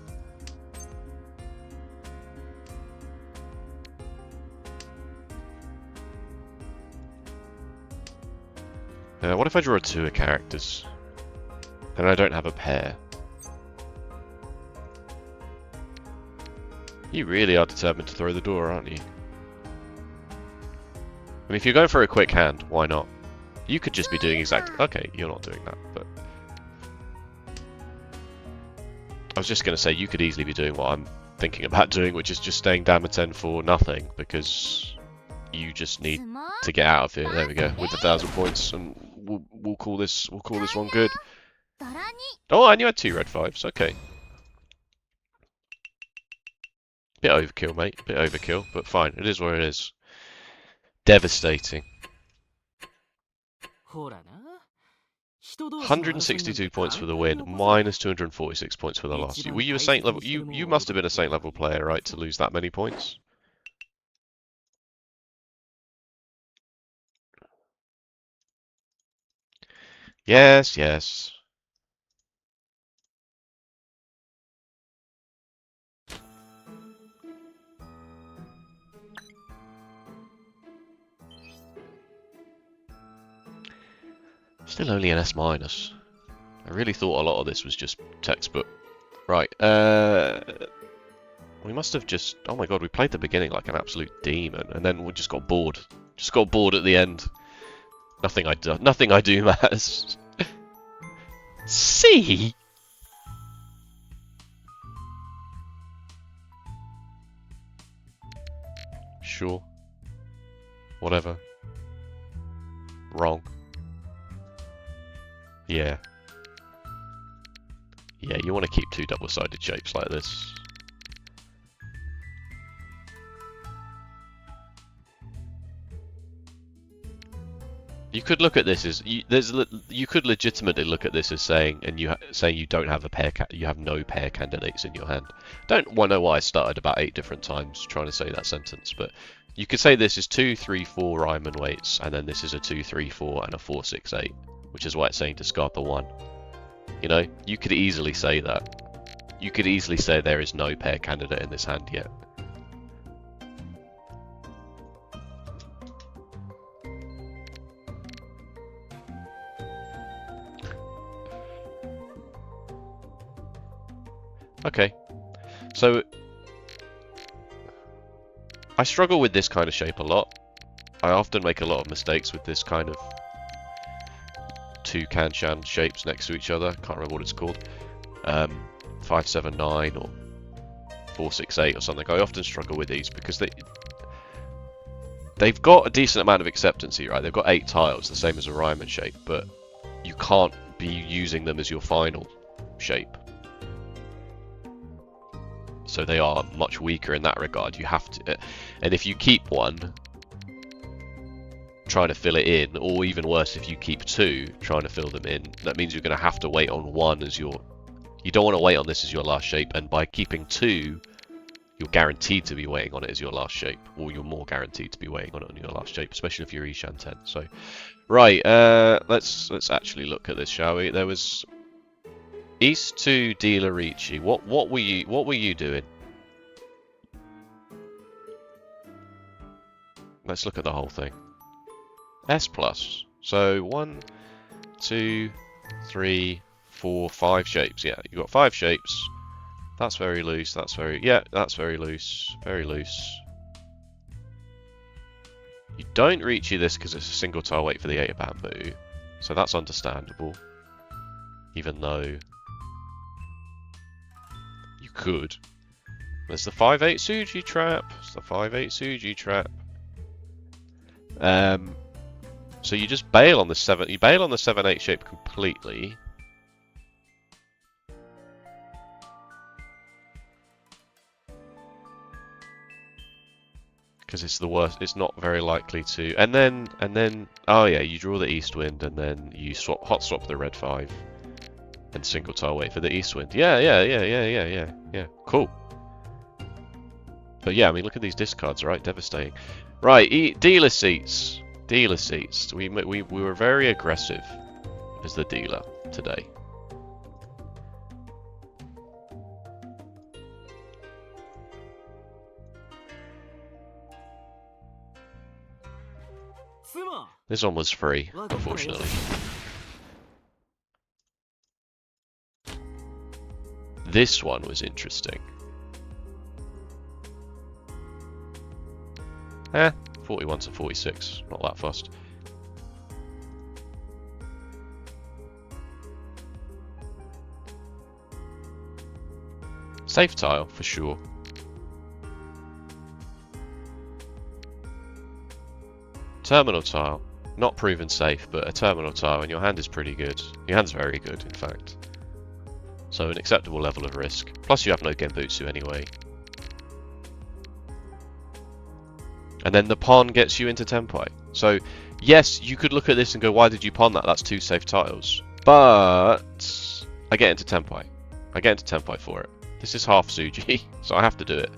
Speaker 1: What if I draw a 2 of characters? Then I don't have a pair. You really are determined to throw the door, aren't you? I mean, if you're going for a quick hand, why not? You could just be doing exactly... Okay, you're not doing that, but... I was just going to say, you could easily be doing what I'm thinking about doing, which is just staying down a 10 for nothing, because you just need to get out of here. There we go, with 1,000 points, and we'll call this one good. Oh, I knew I had 2 red 5s. Okay. Bit overkill, mate. Bit overkill, but fine. It is what it is. Devastating. 162 points for the win, minus 246 points for the loss. Were you a saint level? You must have been a saint level player, right, to lose that many points? Yes, yes. Still only an S minus. I really thought a lot of this was just textbook. Right, we must have just... Oh my god, we played the beginning like an absolute demon, and then we just got bored. Just got bored at the end. Nothing I do matters. See? Sure. Whatever. Wrong. Yeah. Yeah, you want to keep 2 double-sided shapes like this. You could look at this as you could legitimately look at this as saying, and saying you don't have a pair, you have no pair candidates in your hand. Don't know why I started about 8 different times trying to say that sentence, but you could say this is 2, 3, 4 Ryman weights, and then this is a 2, 3, 4, and a 4, 6, 8, which is why it's saying discard the 1. You know, you could easily say that. You could easily say there is no pair candidate in this hand yet. Okay, so I struggle with this kind of shape a lot. I often make a lot of mistakes with this kind of 2 Kanshan shapes next to each other. Can't remember what it's called. 5, 7, 9 or 4, 6, 8 or something. I often struggle with these because they've got a decent amount of acceptance here, right? They've got 8 tiles, the same as a Ryman shape, but you can't be using them as your final shape. So they are much weaker in that regard. You have to, and if you keep one, trying to fill it in, or even worse, if you keep 2 trying to fill them in, that means you're going to have to wait on 1 as your. You don't want to wait on this as your last shape, and by keeping 2, you're guaranteed to be waiting on it as your last shape, or you're more guaranteed to be waiting on it on your last shape, especially if you're Ishan 10. So, right, let's actually look at this, shall we? There was East to dealer Riichi. What were you doing? Let's look at the whole thing. S plus. So 1, 2, 3, 4, 5 shapes. Yeah, you've got 5 shapes. That's very loose. That's very that's very loose. Very loose. You don't Riichi this because it's a single tile wait for the 8 bamboo, so that's understandable. Even though you could. There's the 5-8 Suji trap. It's the 5-8 Suji trap. So you just bail on the 7. You bail on the 7-8 shape completely. Because it's the worst. It's not very likely to. And then. Oh yeah, you draw the east wind, and then you hot swap the red 5, and single tile wait for the east wind. Yeah. Cool. But yeah, I mean, look at these discards, right? Devastating. Right, dealer seats. Dealer seats. We were very aggressive as the dealer today. This one was free, unfortunately. This one was interesting. 41 to 46, not that fast. Safe tile, for sure. Terminal tile, not proven safe, but a terminal tile, and your hand is pretty good. Your hand's very good, in fact. So an acceptable level of risk. Plus you have no Genbutsu anyway. And then the pawn gets you into Tenpai. So, yes, you could look at this and go, why did you pawn that? That's 2 safe tiles. But I get into Tenpai. I get into Tenpai for it. This is half Suji, so I have to do it.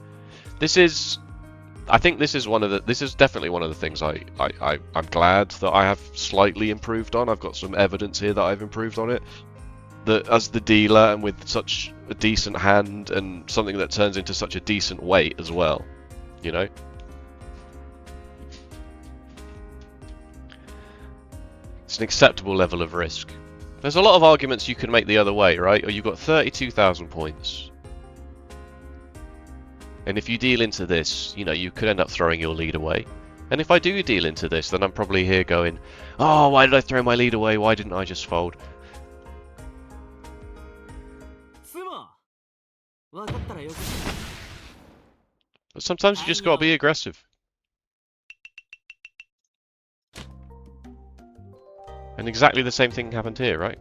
Speaker 1: This is... I think this is definitely one of the things I'm glad that I have slightly improved on. I've got some evidence here that I've improved on it. That as the dealer and with such a decent hand and something that turns into such a decent weight as well. You know? It's an acceptable level of risk. There's a lot of arguments you can make the other way, right? Or you've got 32,000 points. And if you deal into this, you know, you could end up throwing your lead away. And if I do deal into this, then I'm probably here going, oh, why did I throw my lead away? Why didn't I just fold? But sometimes you just gotta be aggressive. And exactly the same thing happened here, right?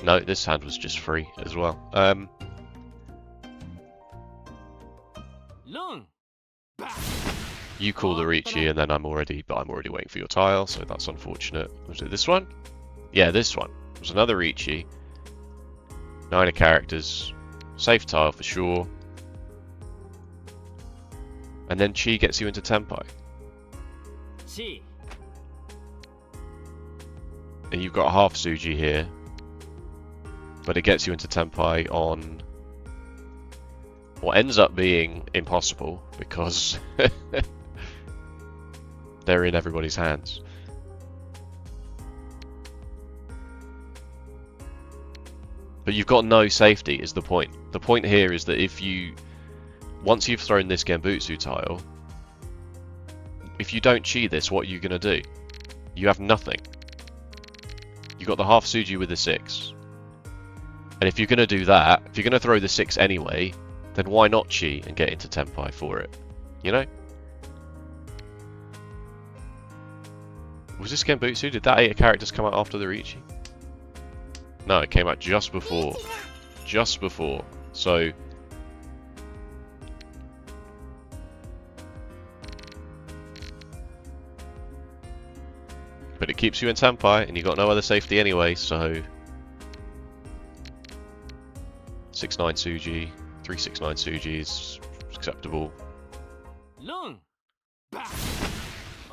Speaker 1: No, this hand was just free as well. You call the Riichi, and then I'm already waiting for your tile, so that's unfortunate. Was it this one? Yeah, this one. It was another Riichi. 9 of characters. Safe tile for sure. And then Chi gets you into Tenpai. Chi. And you've got half Suji here. But it gets you into Tenpai on what ends up being impossible because they're in everybody's hands. But you've got no safety is the point. The point here is that once you've thrown this Genbutsu tile, if you don't Chi this, what are you going to do? You have nothing. You've got the half Suji with the 6. And if you're going to do that, if you're going to throw the 6 anyway, then why not cheat and get into Tenpai for it? You know? Was this Genbutsu? Did that 8 characters come out after the Riichi? No, it came out just before. Just before. So... But it keeps you in Tenpai, and you've got no other safety anyway, so... 6-9 Tsuji, 3-6-9 Tsuji is acceptable.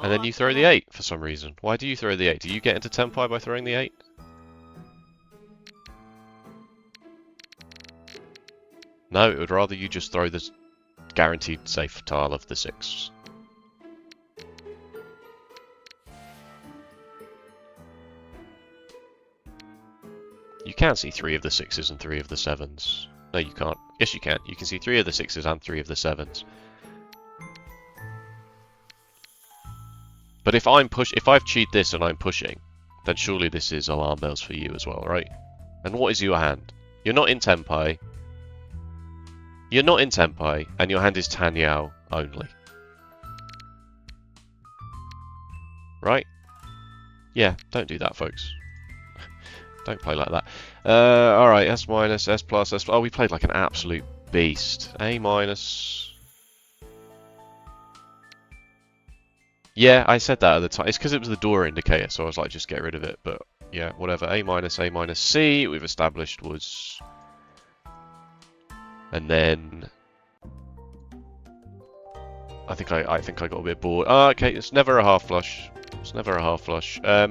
Speaker 1: And then you throw the 8 for some reason. Why do you throw the 8? Do you get into Tenpai by throwing the 8? No, it would rather you just throw the guaranteed safe tile of the 6. You can see 3 of the 6s and 3 of the 7s. No, you can't. Yes, you can. You can see 3 of the 6s and 3 of the 7s. But if I've cheated this and I'm pushing, then surely this is alarm bells for you as well, right? And what is your hand? You're not in Tenpai. You're not in Tenpai, and your hand is Tanyao only. Right? Yeah, don't do that, folks. Don't play like that. Alright, S minus, S plus, S... Oh, we played like an absolute beast. A minus... Yeah, I said that at the time. It's because it was the door indicator, so I was like, just get rid of it. But, yeah, whatever. A minus, C, we've established was... And then... I think I got a bit bored. Oh, okay, it's never a half flush. It's never a half flush. I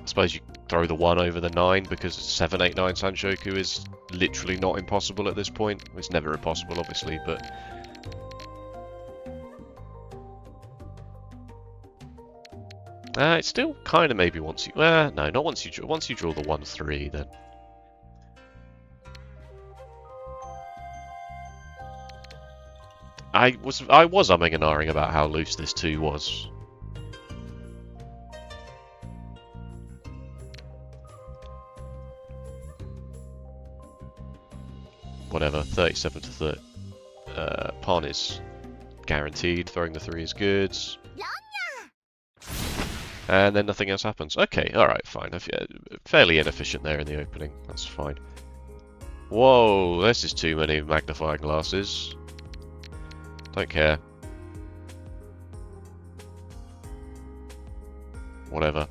Speaker 1: suppose you throw the 1 over the 9 because 7, 8, 9 Sanshoku is literally not impossible at this point. It's never impossible, obviously, but... It still kind of maybe once you... no, not once you draw. Once you draw the 1-3, then... I was umming and ahhing about how loose this 2 was. Whatever, 37 to 30. Pawn is guaranteed, throwing the 3 is good. And then nothing else happens. Okay, alright, fine. Fairly inefficient there in the opening, that's fine. Whoa, this is too many magnifying glasses. Don't care. Whatever.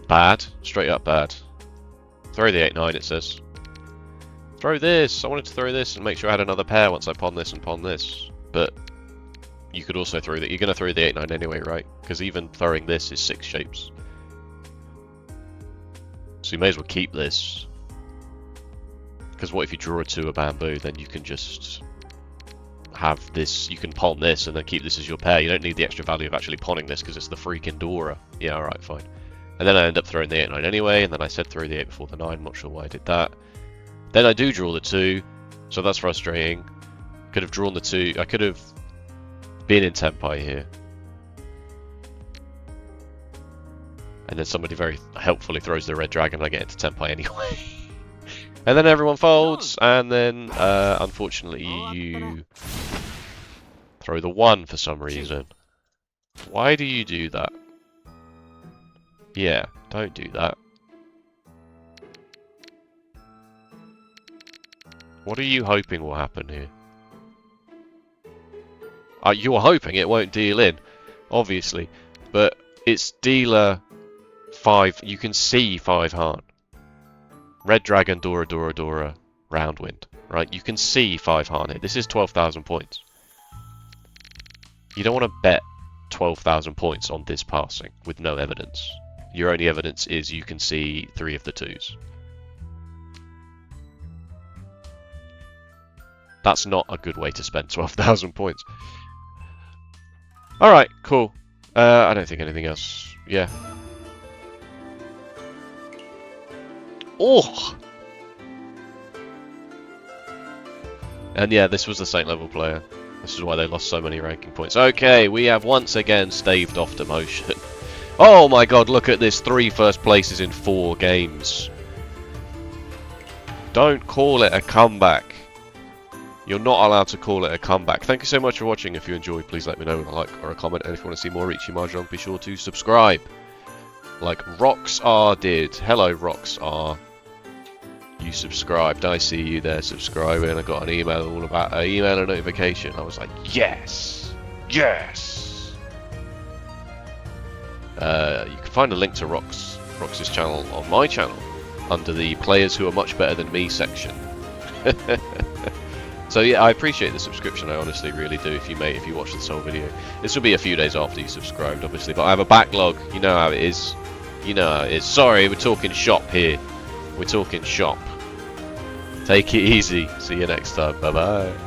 Speaker 1: Bad. Straight up bad. Throw the 8-9, it says. Throw this! I wanted to throw this and make sure I had another pair once I pawn this and pawn this. But you could also throw that. You're going to throw the 8-9 anyway, right? Because even throwing this is 6 shapes. So you may as well keep this. Because what if you draw a 2 a bamboo, then you can just have this, you can pawn this and then keep this as your pair. You don't need the extra value of actually pawning this because it's the freaking Dora. Yeah, alright, fine. And then I end up throwing the 8-9 anyway, and then I said throw the 8 before the 9, I'm not sure why I did that. Then I do draw the 2, so that's frustrating. Could have drawn the 2, I could have been in Tenpai here. And then somebody very helpfully throws the red dragon and I get into Tenpai anyway. And then everyone folds, and then unfortunately you throw the 1 for some reason. Why do you do that? Yeah, don't do that. What are you hoping will happen here? You're hoping it won't deal in, obviously, but it's dealer 5. You can see 5 Han. Red Dragon, Dora, Dora, Dora, Roundwind, right? You can see 5 Han here. This is 12,000 points. You don't want to bet 12,000 points on this passing with no evidence. Your only evidence is you can see 3 of the 2s. That's not a good way to spend 12,000 points. Alright, cool. I don't think anything else. Yeah. Oh! And yeah, this was the Saint level player. This is why they lost so many ranking points. Okay, we have once again staved off demotion. Oh my god, look at this. 3 first places in 4 games. Don't call it a comeback. You're not allowed to call it a comeback. Thank you so much for watching. If you enjoyed, please let me know with a like or a comment. And if you want to see more Riichi Mahjong, be sure to subscribe. Like Roxar did. Hello, Roxar. You subscribed. I see you there subscribing. I got an email all about email and notification. I was like, yes, yes. You can find a link to Rox's channel on my channel under the players who are much better than me section. So yeah, I appreciate the subscription. I honestly really do. If you watch this whole video, this will be a few days after you subscribed, obviously. But I have a backlog. You know how it is. You know how it is. Sorry, we're talking shop here. We're talking shop. Take it easy. See you next time. Bye bye.